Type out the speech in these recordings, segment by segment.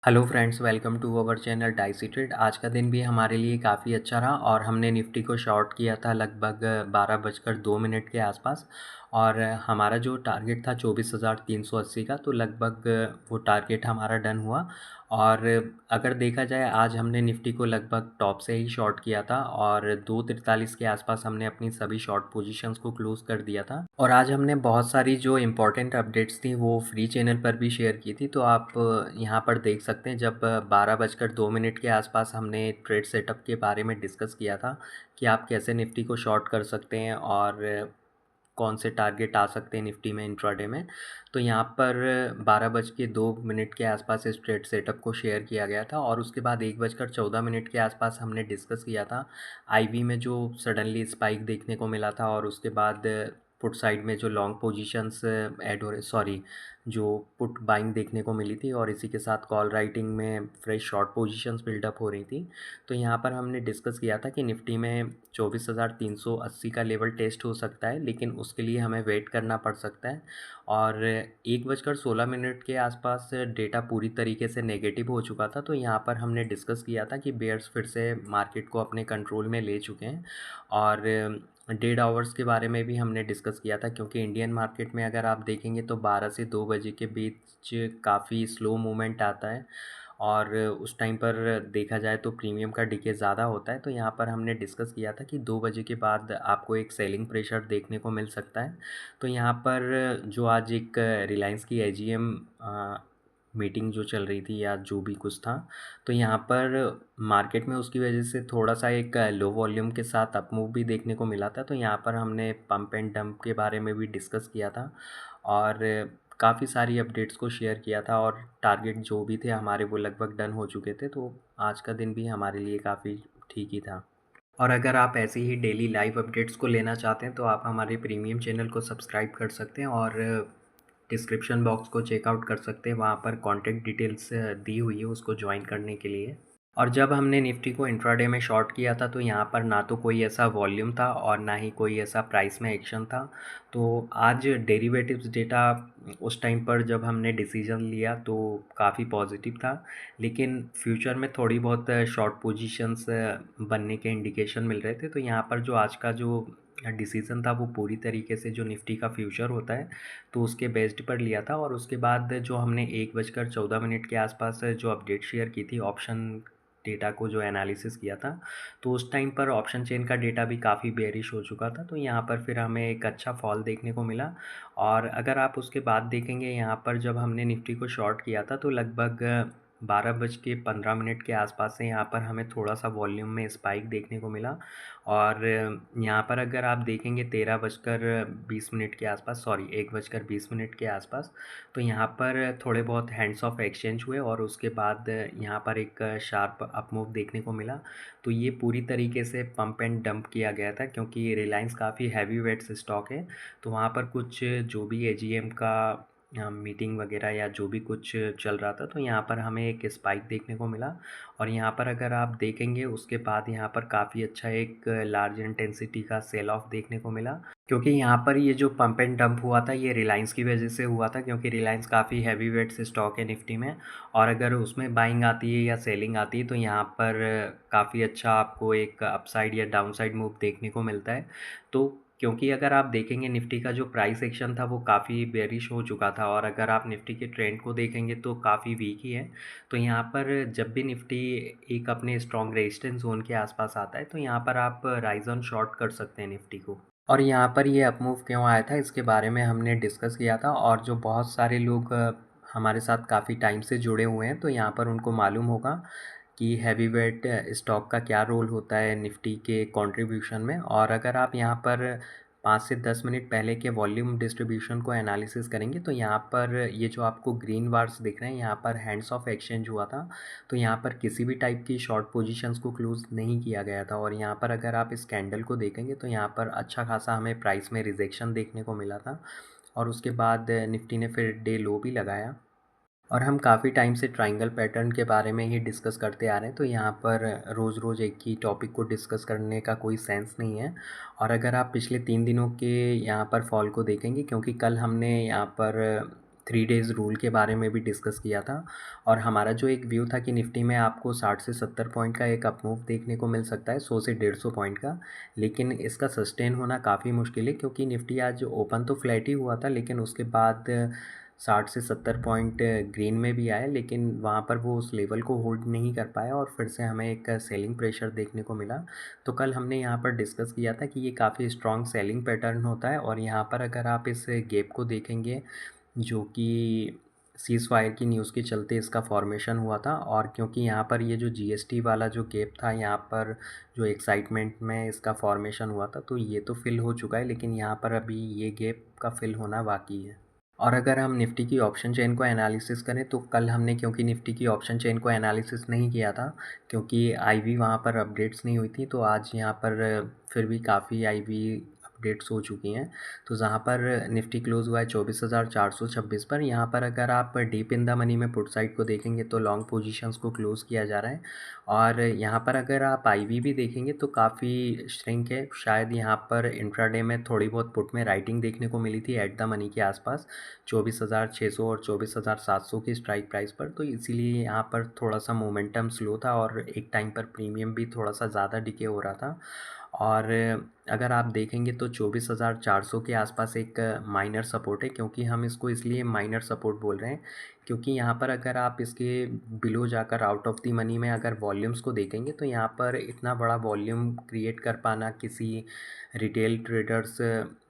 Hello friends, welcome to our channel Dicey Trade. आज का दिन भी हमारे लिए काफ़ी अच्छा रहा और हमने निफ्टी को शॉर्ट किया था लगभग 12:02 के आसपास। और हमारा जो टारगेट था 24,380 का, तो लगभग वो टारगेट हमारा डन हुआ। और अगर देखा जाए, आज हमने निफ्टी को लगभग टॉप से ही शॉर्ट किया था और 2:43 के आसपास हमने अपनी सभी शॉर्ट पोजीशंस को क्लोज कर दिया था। और आज हमने बहुत सारी जो इम्पोर्टेंट अपडेट्स थी वो फ्री चैनल पर भी शेयर की थी, तो आप यहाँ पर देख सकते हैं। जब 12:02 के आसपास हमने ट्रेड सेटअप के बारे में डिस्कस किया था कि आप कैसे निफ्टी को शॉर्ट कर सकते हैं और कौन से टारगेट आ सकते हैं निफ्टी में इंट्राडे में। तो यहाँ पर 12:02 के आसपास इस ट्रेड सेटअप को शेयर किया गया था और उसके बाद 1:14 के आसपास हमने डिस्कस किया था आईवी में जो सडनली स्पाइक देखने को मिला था, और उसके बाद पुट साइड में जो लॉन्ग पोजीशंस ऐड हो रहे, सॉरी, जो पुट बाइंग देखने को मिली थी, और इसी के साथ कॉल राइटिंग में फ्रेश शॉर्ट पोजीशंस बिल्डअप हो रही थी। तो यहाँ पर हमने डिस्कस किया था कि निफ्टी में 24,380 का लेवल टेस्ट हो सकता है, लेकिन उसके लिए हमें वेट करना पड़ सकता है। और 1:16 के आसपास डेटा पूरी तरीके से नेगेटिव हो चुका था, तो यहाँ पर हमने डिस्कस किया था कि बेयर्स फिर से मार्केट को अपने कंट्रोल में ले चुके हैं। और डेढ़ आवर्स के बारे में भी हमने डिस्कस किया था, क्योंकि इंडियन मार्केट में अगर आप देखेंगे तो 12 से 2 बजे के बीच काफ़ी स्लो मूवमेंट आता है, और उस टाइम पर देखा जाए तो प्रीमियम का डिके ज़्यादा होता है। तो यहाँ पर हमने डिस्कस किया था कि 2 बजे के बाद आपको एक सेलिंग प्रेशर देखने को मिल सकता है। तो यहाँ पर जो आज एक रिलायंस की एजीएम मीटिंग जो चल रही थी या जो भी कुछ था, तो यहाँ पर मार्केट में उसकी वजह से थोड़ा सा एक लो वॉल्यूम के साथ अपमूव भी देखने को मिला था। तो यहाँ पर हमने पंप एंड डंप के बारे में भी डिस्कस किया था और काफ़ी सारी अपडेट्स को शेयर किया था, और टारगेट जो भी थे हमारे वो लगभग डन हो चुके थे। तो आज का दिन भी हमारे लिए काफ़ी ठीक ही था। और अगर आप ऐसे ही डेली लाइव अपडेट्स को लेना चाहते हैं तो आप हमारे प्रीमियम चैनल को सब्सक्राइब कर सकते हैं और डिस्क्रिप्शन बॉक्स को चेकआउट कर सकते हैं। वहाँ पर कॉन्टैक्ट डिटेल्स दी हुई है उसको ज्वाइन करने के लिए। और जब हमने निफ्टी को इंट्राडे में शॉर्ट किया था, तो यहाँ पर ना तो कोई ऐसा वॉल्यूम था और ना ही कोई ऐसा प्राइस में एक्शन था। तो आज डेरिवेटिव्स डेटा उस टाइम पर जब हमने डिसीजन लिया तो काफ़ी पॉजिटिव था, लेकिन फ्यूचर में थोड़ी बहुत शॉर्ट पोजीशंस बनने के इंडिकेशन मिल रहे थे। तो यहाँ पर जो आज का जो डिसीज़न था वो पूरी तरीके से जो निफ्टी का फ्यूचर होता है तो उसके बेस्ड पर लिया था। और उसके बाद जो हमने 1:14 के आसपास जो अपडेट शेयर की थी ऑप्शन डेटा को जो एनालिसिस किया था, तो उस टाइम पर ऑप्शन चेन का डेटा भी काफ़ी बेयरिश हो चुका था। तो यहाँ पर फिर हमें एक अच्छा फॉल देखने को मिला। और अगर आप उसके बाद देखेंगे, यहाँ पर जब हमने निफ्टी को शॉर्ट किया था तो लगभग 12:15 के आसपास से यहाँ पर हमें थोड़ा सा वॉल्यूम में स्पाइक देखने को मिला। और यहाँ पर अगर आप देखेंगे 13:20 के आसपास, सॉरी, 1:20 के आसपास, तो यहाँ पर थोड़े बहुत हैंड्स ऑफ एक्सचेंज हुए और उसके बाद यहाँ पर एक शार्प अपमूव देखने को मिला। तो ये पूरी तरीके से पंप एंड डंप किया गया था, क्योंकि रिलायंस काफ़ी हैवी वेट्स स्टॉक है। तो वहाँ पर कुछ जो भी एजीएम का मीटिंग वगैरह या जो भी कुछ चल रहा था, तो यहाँ पर हमें एक स्पाइक देखने को मिला। और यहाँ पर अगर आप देखेंगे उसके बाद यहाँ पर काफ़ी अच्छा एक लार्ज इंटेंसिटी का सेल ऑफ देखने को मिला, क्योंकि यहाँ पर ये जो पंप एंड डंप हुआ था ये रिलायंस की वजह से हुआ था, क्योंकि रिलायंस काफ़ी हैवी वेट्स स्टॉक है निफ्टी में। और अगर उसमें बाइंग आती है या सेलिंग आती है तो यहाँ पर काफ़ी अच्छा आपको एक अपसाइड या डाउनसाइड मूव देखने को मिलता है। तो क्योंकि अगर आप देखेंगे निफ्टी का जो प्राइस एक्शन था वो काफ़ी बेरिश हो चुका था, और अगर आप निफ्टी के ट्रेंड को देखेंगे तो काफ़ी वीक ही है। तो यहाँ पर जब भी निफ्टी एक अपने स्ट्रॉन्ग रेजिस्टेंस जोन के आसपास आता है तो यहाँ पर आप राइज ऑन शॉर्ट कर सकते हैं निफ्टी को। और यहाँ पर ये अपमूव क्यों आया था इसके बारे में हमने डिस्कस किया था, और जो बहुत सारे लोग हमारे साथ काफ़ी टाइम से जुड़े हुए हैं तो यहाँ पर उनको मालूम होगा कि हैवी वेट स्टॉक का क्या रोल होता है निफ्टी के कंट्रीब्यूशन में। और अगर आप यहाँ पर 5 से 10 मिनट पहले के वॉल्यूम डिस्ट्रीब्यूशन को एनालिसिस करेंगे तो यहाँ पर ये जो आपको ग्रीन बार्स दिख रहे हैं, यहाँ पर हैंड्स ऑफ एक्सचेंज हुआ था। तो यहाँ पर किसी भी टाइप की शॉर्ट पोजीशंस को क्लोज नहीं किया गया था। और यहाँ पर अगर आप इस कैंडल को देखेंगे तो यहाँ पर अच्छा खासा हमें प्राइस में रिजेक्शन देखने को मिला था, और उसके बाद निफ्टी ने फिर डे लो भी लगाया। और हम काफ़ी टाइम से ट्रायंगल पैटर्न के बारे में ही डिस्कस करते आ रहे हैं, तो यहाँ पर रोज़ रोज़ एक ही टॉपिक को डिस्कस करने का कोई सेंस नहीं है। और अगर आप पिछले 3 दिनों के यहाँ पर फॉल को देखेंगे, क्योंकि कल हमने यहाँ पर 3 डेज़ रूल के बारे में भी डिस्कस किया था और हमारा जो एक व्यू था कि निफ्टी में आपको 60 से 70 पॉइंट का एक अप मूव देखने को मिल सकता है, 100 से 150 पॉइंट का। लेकिन इसका सस्टेन होना काफ़ी मुश्किल है क्योंकि निफ्टी आज ओपन तो फ्लैट ही हुआ था, लेकिन उसके बाद 60 से 70 पॉइंट ग्रीन में भी आए, लेकिन वहाँ पर वो उस लेवल को होल्ड नहीं कर पाया और फिर से हमें एक सेलिंग प्रेशर देखने को मिला। तो कल हमने यहाँ पर डिस्कस किया था कि ये काफ़ी स्ट्रॉन्ग सेलिंग पैटर्न होता है और यहाँ पर अगर आप इस गैप को देखेंगे, जो कि सीज़ फायर की न्यूज़ के चलते इसका फॉर्मेशन हुआ था, और क्योंकि यहाँ पर ये जो जीएसटी वाला जो गैप था, यहाँ पर जो एक्साइटमेंट में इसका फॉर्मेशन हुआ था, तो ये तो फिल हो चुका है, लेकिन यहाँ पर अभी ये गैप का फिल होना बाकी है। और अगर हम निफ्टी की ऑप्शन चेन को एनालिसिस करें तो कल हमने, क्योंकि निफ्टी की ऑप्शन चेन को एनालिसिस नहीं किया था क्योंकि आईवी वहाँ पर अपडेट्स नहीं हुई थी, तो आज यहाँ पर फिर भी काफ़ी आईवी अपडेट्स हो चुकी हैं। तो जहाँ पर निफ्टी क्लोज़ हुआ है 24,426 पर, यहाँ पर अगर आप डीप इन द मनी में पुट साइड को देखेंगे तो लॉन्ग पोजीशंस को क्लोज़ किया जा रहा है। और यहाँ पर अगर आप आईवी भी देखेंगे तो काफ़ी श्रिंक है। शायद यहाँ पर इंट्राडे में थोड़ी बहुत पुट में राइटिंग देखने को मिली थी एट द मनी के आसपास 24,600 और 24,700 की स्ट्राइक प्राइस पर, तो इसीलिए यहाँ पर थोड़ा सा मोमेंटम स्लो था और एक टाइम पर प्रीमियम भी थोड़ा सा ज़्यादा डिके हो रहा था। और अगर आप देखेंगे तो 24,400 के आसपास एक माइनर सपोर्ट है, क्योंकि हम इसको इसलिए माइनर सपोर्ट बोल रहे हैं क्योंकि यहाँ पर अगर आप इसके बिलो जाकर आउट ऑफ द मनी में अगर वॉल्यूम्स को देखेंगे तो यहाँ पर इतना बड़ा वॉल्यूम क्रिएट कर पाना किसी रिटेल ट्रेडर्स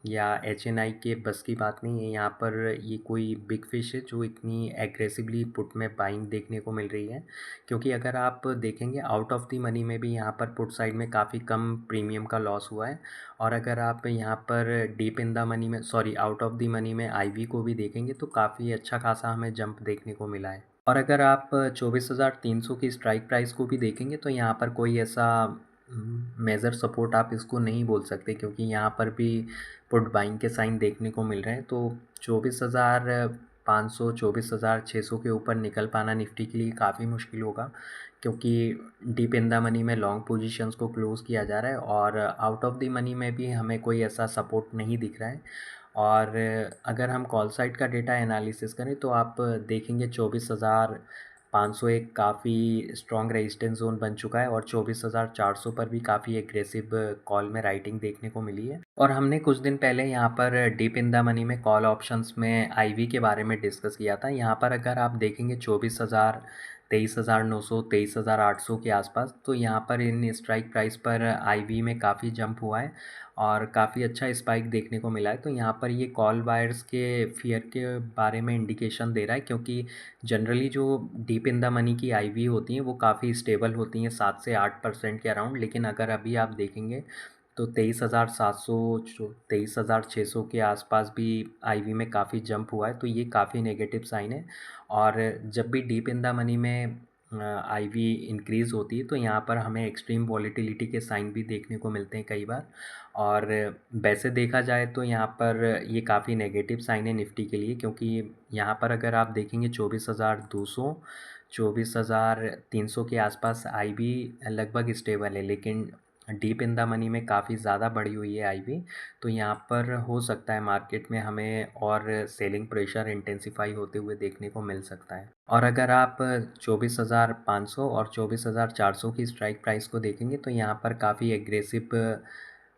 या एचएनआई के बस की बात नहीं है। यहाँ पर ये कोई बिग फिश है जो इतनी एग्रेसिवली पुट में बाइंग देखने को मिल रही है, क्योंकि अगर आप देखेंगे आउट ऑफ द मनी में भी यहाँ पर पुट साइड में काफ़ी कम प्रीमियम का लॉस हुआ है। और अगर आप यहाँ पर डीप इन द मनी में, sorry, out of the money में आईवी को भी देखेंगे तो काफ़ी अच्छा खासा हमें जंप देखने को मिला है। और अगर आप 24,300 की स्ट्राइक प्राइस को भी देखेंगे तो यहाँ पर कोई ऐसा मेजर सपोर्ट आप इसको नहीं बोल सकते, क्योंकि यहाँ पर भी पुट बाइंग के साइन देखने को मिल रहे हैं। तो 24,500 24,600 के ऊपर निकल पाना निफ्टी के लिए काफ़ी मुश्किल होगा, क्योंकि डीप इन द मनी में लॉन्ग पोजीशंस को क्लोज़ किया जा रहा है और आउट ऑफ द मनी में भी हमें कोई ऐसा सपोर्ट नहीं दिख रहा है। और अगर हम कॉल साइड का डेटा एनालिसिस करें तो आप देखेंगे 24,500 एक काफ़ी स्ट्रॉन्ग रेजिस्टेंस जोन बन चुका है और 24,400 पर भी काफ़ी एग्रेसिव कॉल में राइटिंग देखने को मिली है। और हमने कुछ दिन पहले यहाँ पर डीप इन द मनी में कॉल ऑप्शंस में आईवी के बारे में डिस्कस किया था। यहाँ पर अगर आप देखेंगे 24,000, 23,900, 23,800 के आसपास, तो यहाँ पर इन स्ट्राइक प्राइस पर आईवी में काफ़ी जंप हुआ है और काफ़ी अच्छा स्पाइक देखने को मिला है। तो यहाँ पर ये कॉल बायर्स के फियर के बारे में इंडिकेशन दे रहा है, क्योंकि जनरली जो डीप इन द मनी की आईवी होती हैं वो काफ़ी स्टेबल होती हैं 7 से 8% के अराउंड, लेकिन अगर अभी आप देखेंगे तो 23,700 23,600 के आसपास भी आईवी में काफ़ी जंप हुआ है, तो ये काफ़ी नेगेटिव साइन है। और जब भी डीप इन द मनी में आईवी इंक्रीज़ होती है तो यहाँ पर हमें एक्सट्रीम वॉलीटिलिटी के साइन भी देखने को मिलते हैं कई बार। और वैसे देखा जाए तो यहाँ पर ये काफ़ी नेगेटिव साइन है निफ्टी के लिए, क्योंकि यहाँ पर अगर आप देखेंगे 24,200 24,300 के आसपास आईवी लगभग स्टेबल है, लेकिन डीप इन द मनी में काफ़ी ज़्यादा बढ़ी हुई है आईवी। तो यहाँ पर हो सकता है मार्केट में हमें और सेलिंग प्रेशर इंटेंसिफाई होते हुए देखने को मिल सकता है। और अगर आप 24,500 और 24,400 की स्ट्राइक प्राइस को देखेंगे तो यहाँ पर काफ़ी एग्रेसिव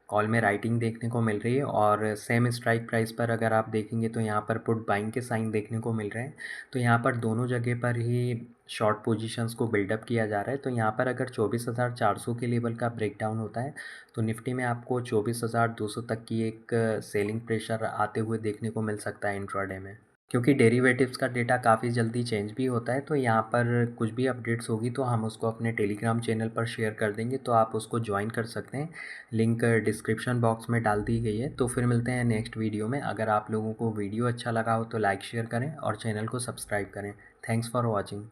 कॉल में राइटिंग देखने को मिल रही है और सेम स्ट्राइक प्राइस पर अगर आप देखेंगे तो यहाँ पर पुट बाइंग के साइन देखने को मिल रहे हैं। तो यहाँ पर दोनों जगह पर ही शॉर्ट पोजीशंस को बिल्डअप किया जा रहा है। तो यहाँ पर अगर 24,400 के लेवल का ब्रेकडाउन होता है तो निफ्टी में आपको 24,200 तक की एक सेलिंग प्रेशर आते हुए देखने को मिल सकता है इंट्राडे में। क्योंकि डेरिवेटिव्स का डेटा काफ़ी जल्दी चेंज भी होता है, तो यहाँ पर कुछ भी अपडेट्स होगी तो हम उसको अपने टेलीग्राम चैनल पर शेयर कर देंगे, तो आप उसको ज्वाइन कर सकते हैं। लिंक डिस्क्रिप्शन बॉक्स में डाल दी गई है। तो फिर मिलते हैं नेक्स्ट वीडियो में। अगर आप लोगों को वीडियो अच्छा लगा हो तो लाइक शेयर करें और चैनल को सब्सक्राइब करें। Thanks for watching.